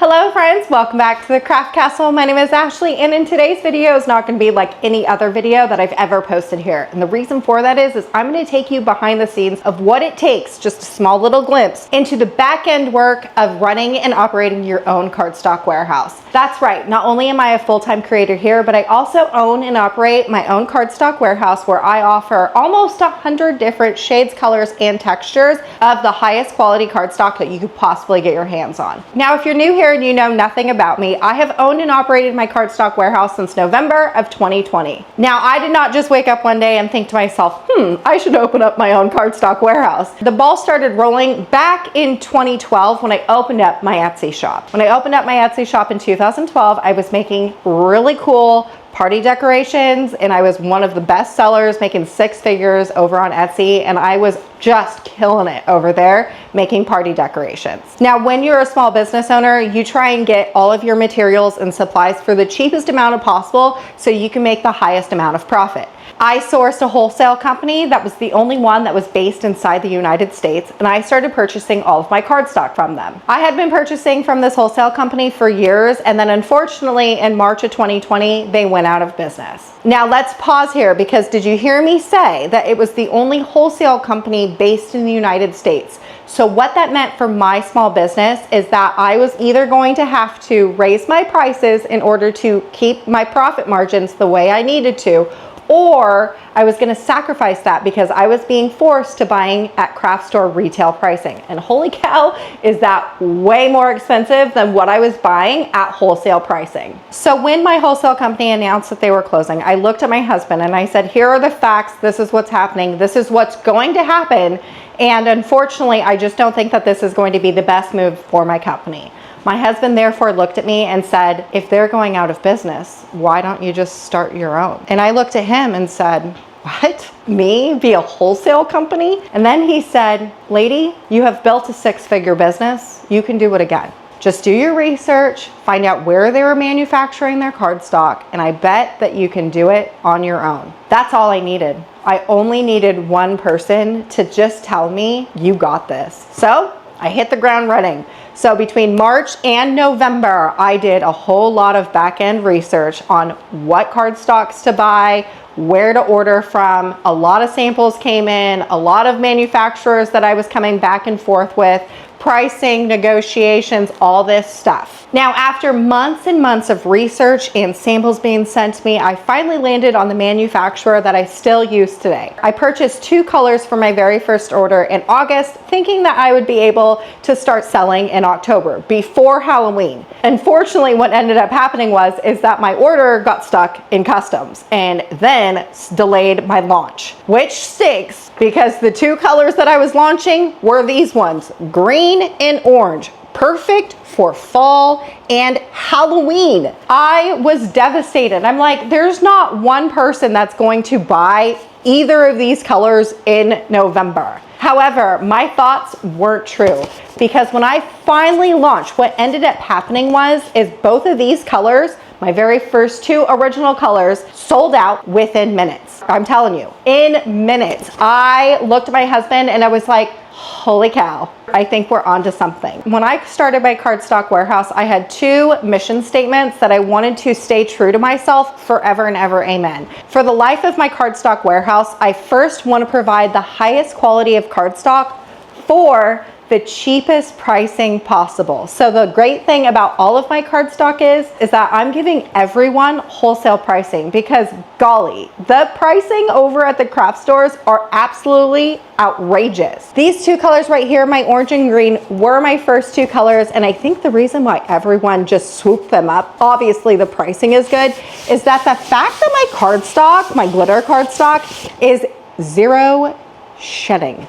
Hello friends, welcome back to the Craft Castle. My name is Ashley, and in today's video is not going to be like any other video that I've ever posted here. And the reason for that is I'm going to take you behind the scenes of what it takes, just a small little glimpse into the back end work of running and operating your own cardstock warehouse. That's right, not only am I a full-time creator here, but I also own and operate my own cardstock warehouse where I offer almost 100 different shades, colors, and textures of the highest quality cardstock that you could possibly get your hands on. Now, if you're new here and you know nothing about me, I have owned and operated my cardstock warehouse since November of 2020. Now, I did not just wake up one day and think to myself, I should open up my own cardstock warehouse. The ball started rolling back in 2012 when I opened up my Etsy shop. When I opened up my Etsy shop in 2012, I was making really cool party decorations, and I was one of the best sellers, making six figures over on Etsy, and I was just killing it over there making party decorations. Now, when you're a small business owner, you try and get all of your materials and supplies for the cheapest amount possible so you can make the highest amount of profit. I sourced a wholesale company that was the only one that was based inside the United States, and I started purchasing all of my cardstock from them. I had been purchasing from this wholesale company for years, and then unfortunately in March of 2020, they went out of business. Now let's pause here, because did you hear me say that it was the only wholesale company based in the United States? So what that meant for my small business is that I was either going to have to raise my prices in order to keep my profit margins the way I needed to, or I was going to sacrifice that because I was being forced to buying at craft store retail pricing. And holy cow, is that way more expensive than what I was buying at wholesale pricing. So when my wholesale company announced that they were closing, I looked at my husband and I said, here are the facts. This is what's happening. This is what's going to happen. And unfortunately, I just don't think that this is going to be the best move for my company. My husband therefore looked at me and said, if they're going out of business, why don't you just start your own? And I looked at him and said, what? Me be a wholesale company? And then he said, lady, you have built a six-figure business. You can do it again. Just do your research, find out where they were manufacturing their cardstock, and I bet that you can do it on your own. That's all I needed. I only needed one person to just tell me, you got this. So I hit the ground running. So between March and November, I did a whole lot of back-end research on what cardstocks to buy, where to order from. A lot of samples came in, a lot of manufacturers that I was coming back and forth with, pricing, negotiations, all this stuff. Now, after months and months of research and samples being sent to me, I finally landed on the manufacturer that I still use today. I purchased two colors for my very first order in August, thinking that I would be able to start selling in October, before Halloween. Unfortunately, what ended up happening is that my order got stuck in customs and then delayed my launch, which stinks because the two colors that I was launching were these ones, green and orange. Perfect for fall and Halloween. I was devastated. I'm like, there's not one person that's going to buy either of these colors in November. However, my thoughts weren't true, because when I finally launched, what ended up happening is both of these colors, my very first two original colors, sold out within minutes. I'm telling you, in minutes. I looked at my husband and I was like, holy cow, I think we're onto something. When I started my cardstock warehouse, I had two mission statements that I wanted to stay true to myself forever and ever, amen. For the life of my cardstock warehouse, I first want to provide the highest quality of cardstock for the cheapest pricing possible. So the great thing about all of my cardstock is that I'm giving everyone wholesale pricing, because golly, the pricing over at the craft stores are absolutely outrageous. These two colors right here, my orange and green, were my first two colors, and I think the reason why everyone just swooped them up, obviously the pricing is good, is that the fact that my cardstock, my glitter cardstock, is zero shedding.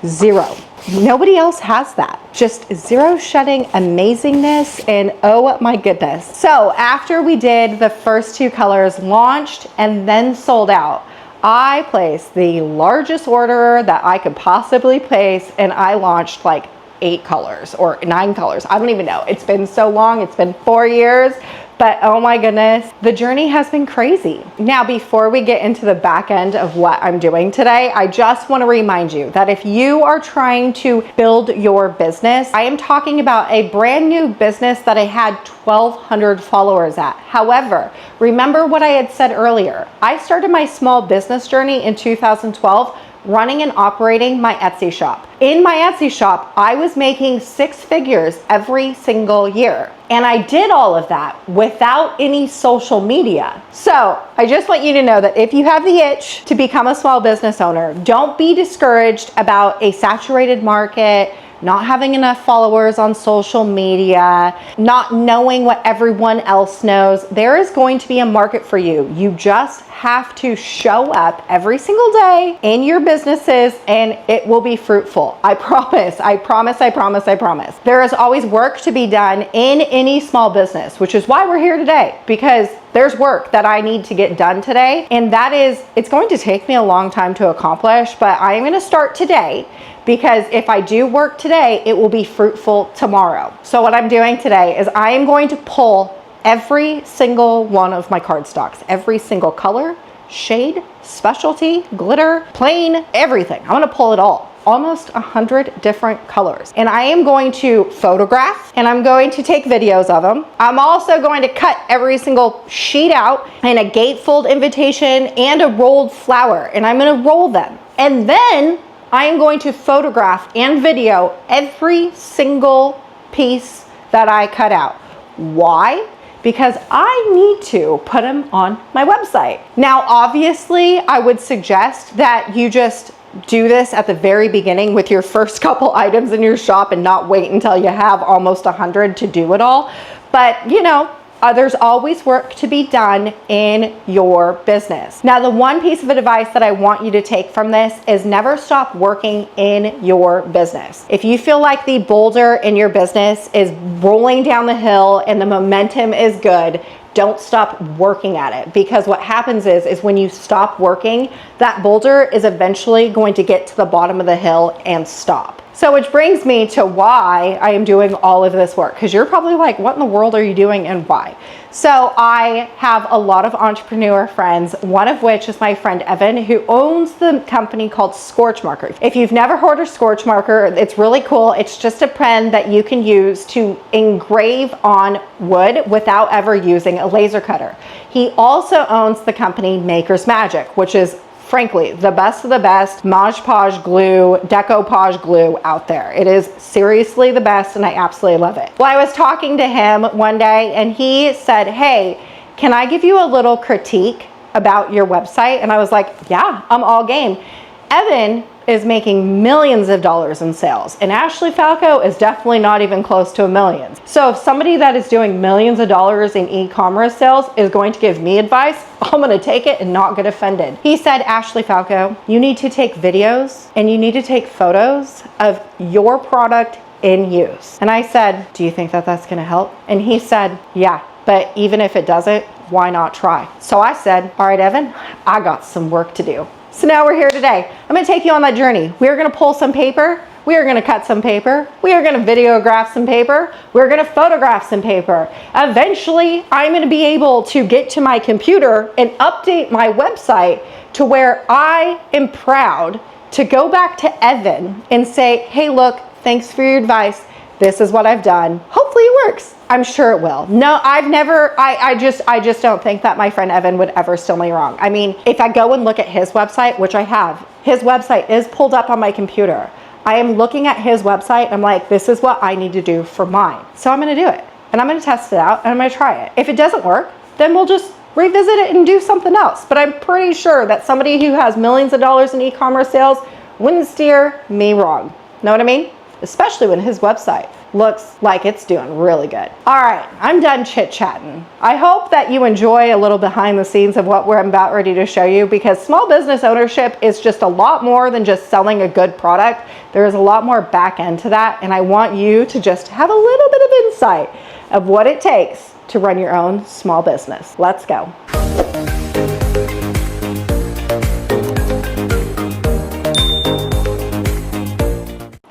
Zero. Nobody else has that. Just zero shedding amazingness, and oh my goodness. So after we did the first two colors, launched and then sold out, I placed the largest order that I could possibly place, and I launched like 8 colors or 9 colors. I don't even know. It's been so long. It's been 4 years. But oh my goodness, the journey has been crazy. Now, before we get into the back end of what I'm doing today, I just want to remind you that if you are trying to build your business, I am talking about a brand new business that I had 1,200 followers at. However, remember what I had said earlier. I started my small business journey in 2012 running and operating my Etsy shop. In my Etsy shop, I was making 6 figures every single year. And I did all of that without any social media. So I just want you to know that if you have the itch to become a small business owner, don't be discouraged about a saturated market, not having enough followers on social media, not knowing what everyone else knows. There is going to be a market for you. You just have to show up every single day in your businesses and it will be fruitful. I promise, I promise, I promise, I promise. There is always work to be done in any small business, which is why we're here today, because there's work that I need to get done today. And that is, it's going to take me a long time to accomplish, but I am going to start today, because if I do work today, it will be fruitful tomorrow. So what I'm doing today is I am going to pull every single one of my cardstocks, every single color, shade, specialty, glitter, plain, everything. I'm gonna pull it all. Almost 100 different colors. And I am going to photograph and I'm going to take videos of them. I'm also going to cut every single sheet out in a gatefold invitation and a rolled flower, and I'm gonna roll them. And then I am going to photograph and video every single piece that I cut out. Why? Because I need to put them on my website. Now, obviously, I would suggest that you just do this at the very beginning with your first couple items in your shop and not wait until you have almost 100 to do it all. But, you know, there's always work to be done in your business. Now, the one piece of advice that I want you to take from this is never stop working in your business. If you feel like the boulder in your business is rolling down the hill and the momentum is good, don't stop working at it, because what happens is when you stop working, that boulder is eventually going to get to the bottom of the hill and stop. So which brings me to why I am doing all of this work, because you're probably like, what in the world are you doing and why? So I have a lot of entrepreneur friends, one of which is my friend Evan, who owns the company called Scorch Marker. If you've never heard of Scorch Marker, it's really cool. It's just a pen that you can use to engrave on wood without ever using a laser cutter. He also owns the company Maker's Magic, which is frankly the best of the best Mod Podge glue, decoupage glue out there. It is seriously the best and I absolutely love it. Well, I was talking to him one day and he said, hey, can I give you a little critique about your website? And I was like, yeah, I'm all game. Evan is making millions of dollars in sales, and Ashley Falco is definitely not even close to a million. So if somebody that is doing millions of dollars in e-commerce sales is going to give me advice, I'm gonna take it and not get offended. He said, Ashley Falco, you need to take videos and you need to take photos of your product in use. And I said, do you think that that's gonna help? And he said, yeah, but even if it doesn't, why not try? So I said, all right, Evan, I got some work to do. So now we're here today. I'm gonna take you on that journey. We're gonna pull some paper. We are gonna cut some paper. We are gonna videograph some paper. We're gonna photograph some paper. Eventually, I'm gonna be able to get to my computer and update my website to where I am proud to go back to Evan and say, hey, look, thanks for your advice. This is what I've done. Hopefully it works. I'm sure it will. No, I just don't think that my friend Evan would ever steer me wrong. I mean, if I go and look at his website, which I have, his website is pulled up on my computer. I am looking at his website. I'm like, this is what I need to do for mine. So I'm gonna do it and I'm gonna test it out and I'm gonna try it. If it doesn't work, then we'll just revisit it and do something else. But I'm pretty sure that somebody who has millions of dollars in e-commerce sales wouldn't steer me wrong. Know what I mean? Especially when his website looks like it's doing really good. All right, I'm done chit-chatting. I hope that you enjoy a little behind the scenes of what we're about ready to show you, because small business ownership is just a lot more than just selling a good product. There is a lot more back end to that, and I want you to just have a little bit of insight of what it takes to run your own small business. Let's go.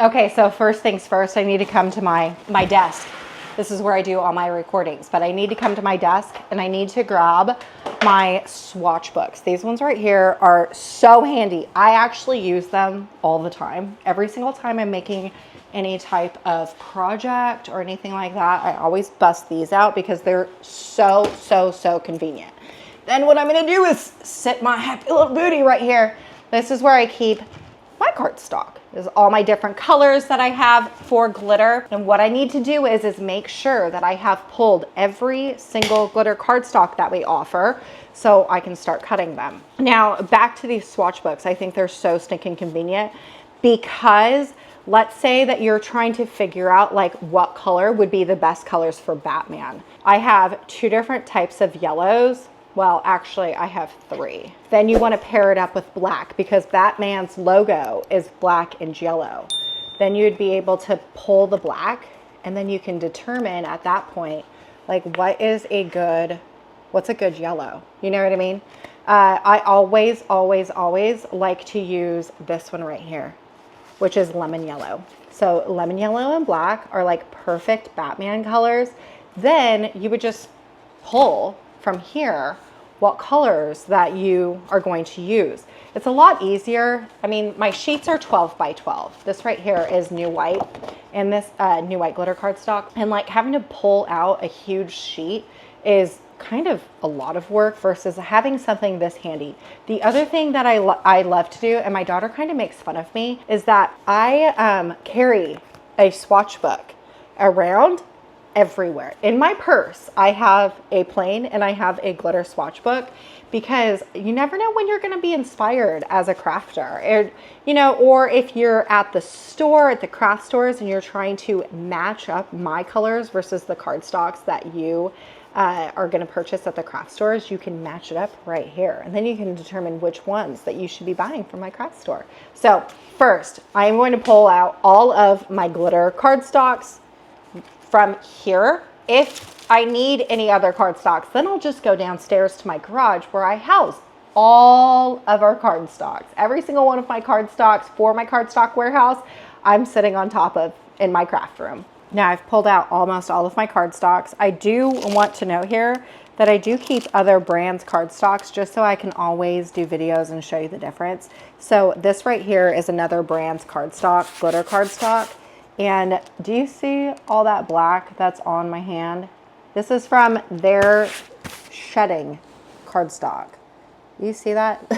Okay, so first things first, I need to come to my desk. This is where I do all my recordings, but I need to come to my desk and I need to grab my swatch books. These ones right here are so handy. I actually use them all the time. Every single time I'm making any type of project or anything like that, I always bust these out because they're so convenient. Then what I'm gonna do is sit my happy little booty right here. This is where I keep my cardstock. There's all my different colors that I have for glitter. And what I need to do is make sure that I have pulled every single glitter cardstock that we offer so I can start cutting them. Now, back to these swatch books. I think they're so stinking convenient because let's say that you're trying to figure out like what color would be the best colors for Batman. I have 2 different types of yellows. Well, actually, I have 3. Then you want to pair it up with black because Batman's logo is black and yellow. Then you'd be able to pull the black and then you can determine at that point, like what's a good yellow? You know what I mean? I always like to use this one right here, which is lemon yellow. So lemon yellow and black are like perfect Batman colors. Then you would just pull from here what colors that you are going to use. It's a lot easier. I mean, my sheets are 12 by 12. This right here is New White and this New White glitter cardstock. And like having to pull out a huge sheet is kind of a lot of work versus having something this handy. The other thing that I love to do, and my daughter kind of makes fun of me, is that I carry a swatch book around everywhere. In my purse, I have a plain and I have a glitter swatch book because you never know when you're going to be inspired as a crafter. Or, you know, or if you're at the store, at the craft stores, and you're trying to match up my colors versus the cardstocks that you are going to purchase at the craft stores, you can match it up right here. And then you can determine which ones that you should be buying from my craft store. So first, I'm going to pull out all of my glitter cardstocks from here. If I need any other cardstocks, then I'll just go downstairs to my garage where I house all of our cardstocks. Every single one of my cardstocks for my cardstock warehouse, I'm sitting on top of in my craft room. Now I've pulled out almost all of my cardstocks. I do want to note here that I do keep other brands cardstocks just so I can always do videos and show you the difference. So this right here is another brand's cardstock, glitter cardstock. And do you see all that black that's on my hand? This is from their shedding cardstock. You see that?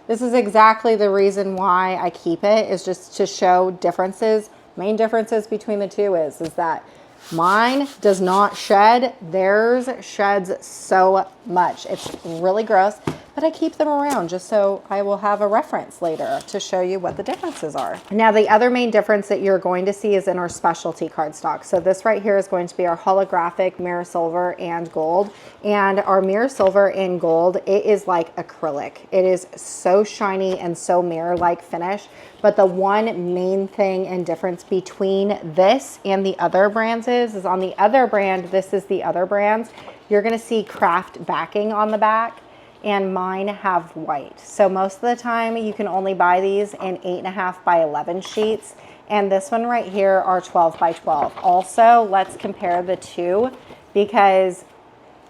This is exactly the reason why I keep it, is just to show differences. Main differences between the two is that mine does not shed. Theirs sheds so much. It's really gross, but I keep them around just so I will have a reference later to show you what the differences are. Now, the other main difference that you're going to see is in our specialty cardstock. So this right here is going to be our holographic mirror silver and gold. And our mirror silver and gold, it is like acrylic. It is so shiny and so mirror-like finish. But the one main thing and difference between this and the other brands is on the other brand, this is the other brands, you're gonna see craft backing on the back, and mine have white. So most of the time you can only buy these in 8.5 by 11 sheets. And this one right here are 12 by 12. Also, let's compare the two because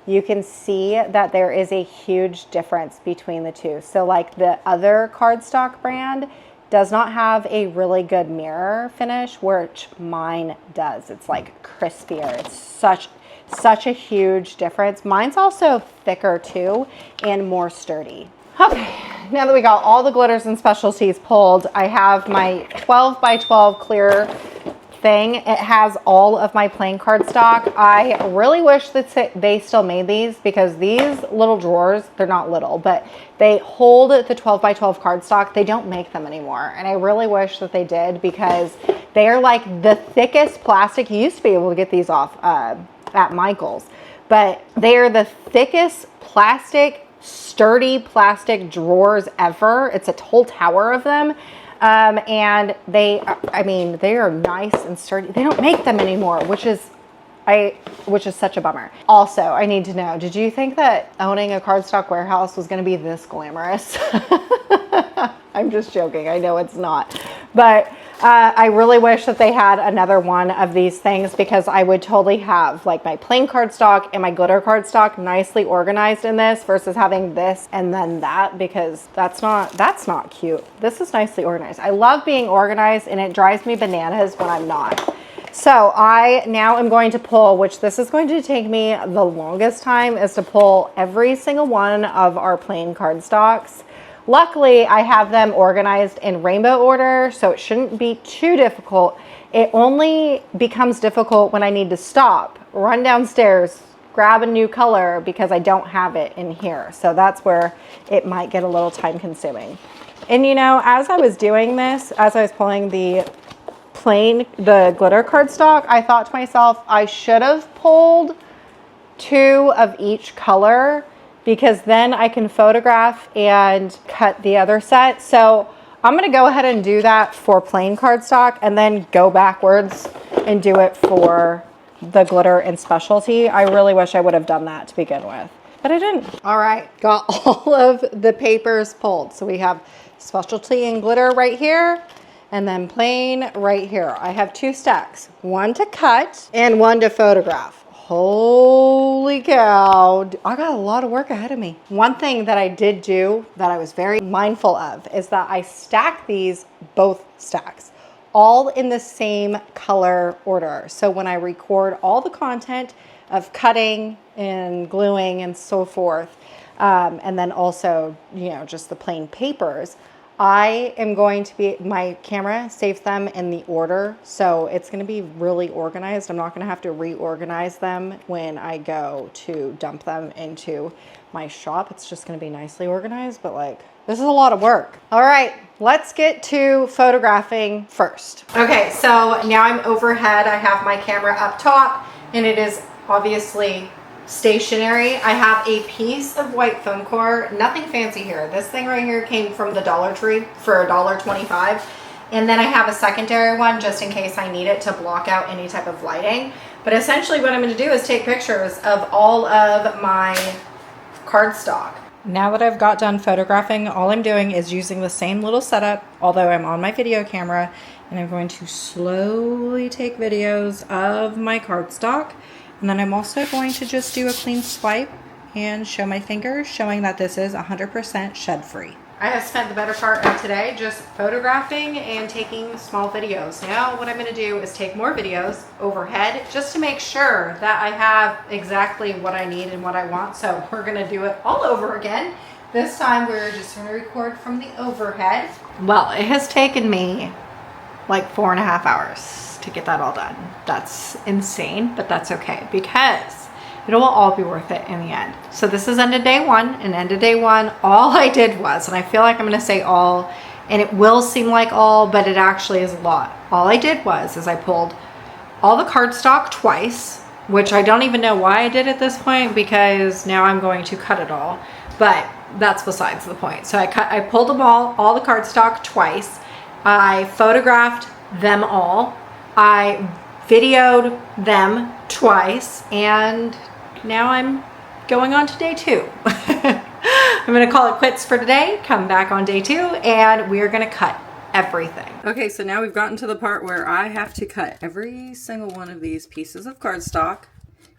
you can see that there is a huge difference between the two. So like the other cardstock brand does not have a really good mirror finish, which mine does. It's like crispier. It's such a huge difference. Mine's also thicker too and more sturdy. Okay, now that we got all the glitters and specialties pulled, I have my 12 by 12 clear thing. It has all of my plain cardstock. I really wish that they still made these because these little drawers, they're not little, but they hold the 12 by 12 cardstock. They don't make them anymore. And I really wish that they did because they are like the thickest plastic. You used to be able to get these off at Michael's, but they are the thickest plastic, sturdy plastic drawers ever. It's a whole tower of them. And they are nice and sturdy. They don't make them anymore, which is such a bummer. Also, I need to know, did you think that owning a cardstock warehouse was going to be this glamorous? I'm just joking. I know it's not. But I really wish that they had another one of these things, because I would totally have like my plain cardstock and my glitter cardstock nicely organized in this versus having this and then that, because that's not cute. This is nicely organized. I love being organized, and it drives me bananas when I'm not. So I now am going to pull, which this is going to take me the longest time, is to pull every single one of our plain cardstocks. Luckily, I have them organized in rainbow order, so it shouldn't be too difficult. It only becomes difficult when I need to stop, run downstairs, grab a new color because I don't have it in here. So that's where it might get a little time consuming. And you know, as I was doing this, as I was pulling the glitter cardstock, I thought to myself, I should have pulled 2 of each color, because then I can photograph and cut the other set. So I'm gonna go ahead and do that for plain cardstock and then go backwards and do it for the glitter and specialty. I really wish I would have done that to begin with, but I didn't. All right, got all of the papers pulled. So we have specialty and glitter right here, and then plain right here. I have 2 stacks, one to cut and one to photograph. Holy cow, I got a lot of work ahead of me. One thing that I did do that I was very mindful of is that I stacked these, both stacks, all in the same color order. So when I record all the content of cutting and gluing and so forth, and then also, you know, just the plain papers, I am going to be, my camera saves them in the order, so it's going to be really organized. I'm not going to have to reorganize them when I go to dump them into my shop. It's just going to be nicely organized, but like, this is a lot of work. All right, let's get to photographing first. Okay, so now I'm overhead. I have my camera up top, and it is obviously stationary. I have a piece of white foam core, nothing fancy here. This thing right here came from the Dollar Tree for $1.25. And then I have a secondary one just in case I need it to block out any type of lighting. But essentially what I'm going to do is take pictures of all of my cardstock. Now that I've got done photographing, all I'm doing is using the same little setup, although I'm on my video camera, and I'm going to slowly take videos of my cardstock. And then I'm also going to just do a clean swipe and show my fingers, showing that this is 100% shed free. I have spent the better part of today just photographing and taking small videos. Now what I'm going to do is take more videos overhead just to make sure that I have exactly what I need and what I want. So we're going to do it all over again. This time we're just going to record from the overhead. Well, it has taken me like 4.5 hours to get that all done. That's insane, but that's okay because it will all be worth it in the end. So this is end of day 1, and end of day 1, all I did was, and I feel like I'm gonna say all, and it will seem like all, but it actually is a lot. All I did was, is I pulled all the cardstock twice, which I don't even know why I did at this point, because now I'm going to cut it all, but that's besides the point. So I pulled them all the cardstock twice. I photographed them all. I videoed them twice, and now I'm going on to day 2. I'm gonna call it quits for today, come back on day 2, and we are gonna cut everything. Okay, so now we've gotten to the part where I have to cut every single one of these pieces of cardstock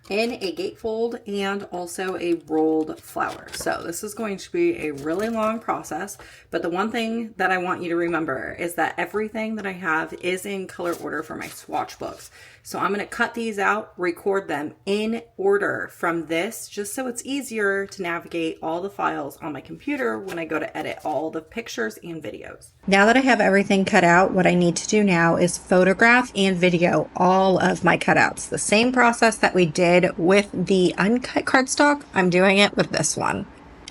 in a gatefold and also a rolled flower. So this is going to be a really long process, but the one thing that I want you to remember is that everything that I have is in color order for my swatch books. So I'm going to cut these out, record them in order from this, just so it's easier to navigate all the files on my computer when I go to edit all the pictures and videos. Now that I have everything cut out, what I need to do now is photograph and video all of my cutouts. The same process that we did with the uncut cardstock, I'm doing it with this one.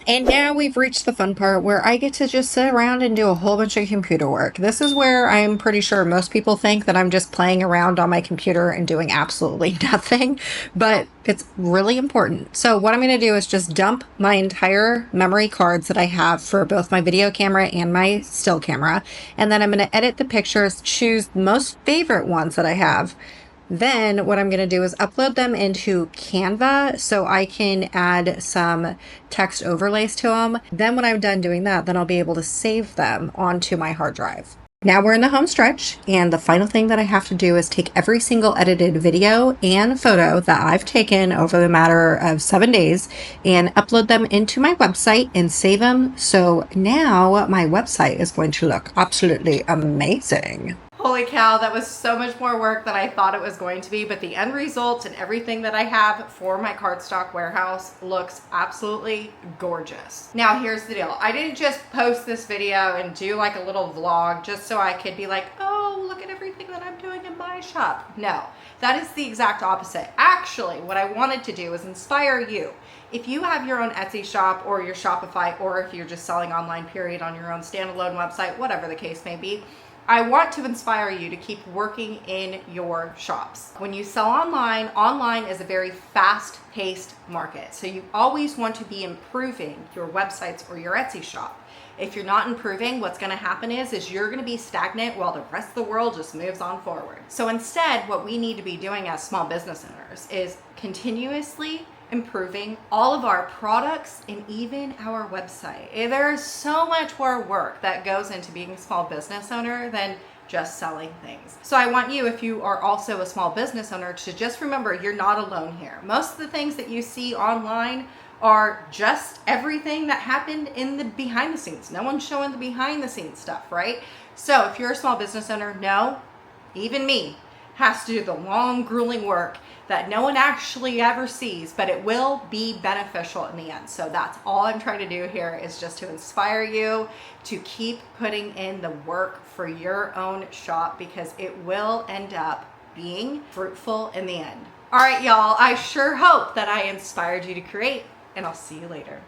And now we've reached the fun part where I get to just sit around and do a whole bunch of computer work. This is where I'm pretty sure most people think that I'm just playing around on my computer and doing absolutely nothing, but it's really important. So what I'm going to do is just dump my entire memory cards that I have for both my video camera and my still camera. And then I'm going to edit the pictures, choose the most favorite ones that I have. Then what I'm going to do is upload them into Canva so I can add some text overlays to them. Then when I'm done doing that, then I'll be able to save them onto my hard drive. Now we're in the home stretch, and the final thing that I have to do is take every single edited video and photo that I've taken over the matter of 7 days and upload them into my website and save them. So now my website is going to look absolutely amazing. Holy cow, that was so much more work than I thought it was going to be, but the end result and everything that I have for my cardstock warehouse looks absolutely gorgeous. Now here's the deal. I didn't just post this video and do like a little vlog just so I could be like, oh, look at everything that I'm doing in my shop. No, that is the exact opposite. Actually, what I wanted to do is inspire you. If you have your own Etsy shop or your Shopify, or if you're just selling online period on your own standalone website, whatever the case may be, I want to inspire you to keep working in your shops. When you sell online, online is a very fast-paced market. So you always want to be improving your websites or your Etsy shop. If you're not improving, what's going to happen is you're going to be stagnant while the rest of the world just moves on forward. So instead, what we need to be doing as small business owners is continuously improving all of our products and even our website. There is so much more work that goes into being a small business owner than just selling things. So I want you, if you are also a small business owner, to just remember you're not alone here. Most of the things that you see online are just everything that happened in the behind the scenes. No one's showing the behind the scenes stuff, right? So if you're a small business owner, no, even me, has to do the long, grueling work that no one actually ever sees, but it will be beneficial in the end. So that's all I'm trying to do here, is just to inspire you to keep putting in the work for your own shop, because it will end up being fruitful in the end. All right, y'all, I sure hope that I inspired you to create, and I'll see you later.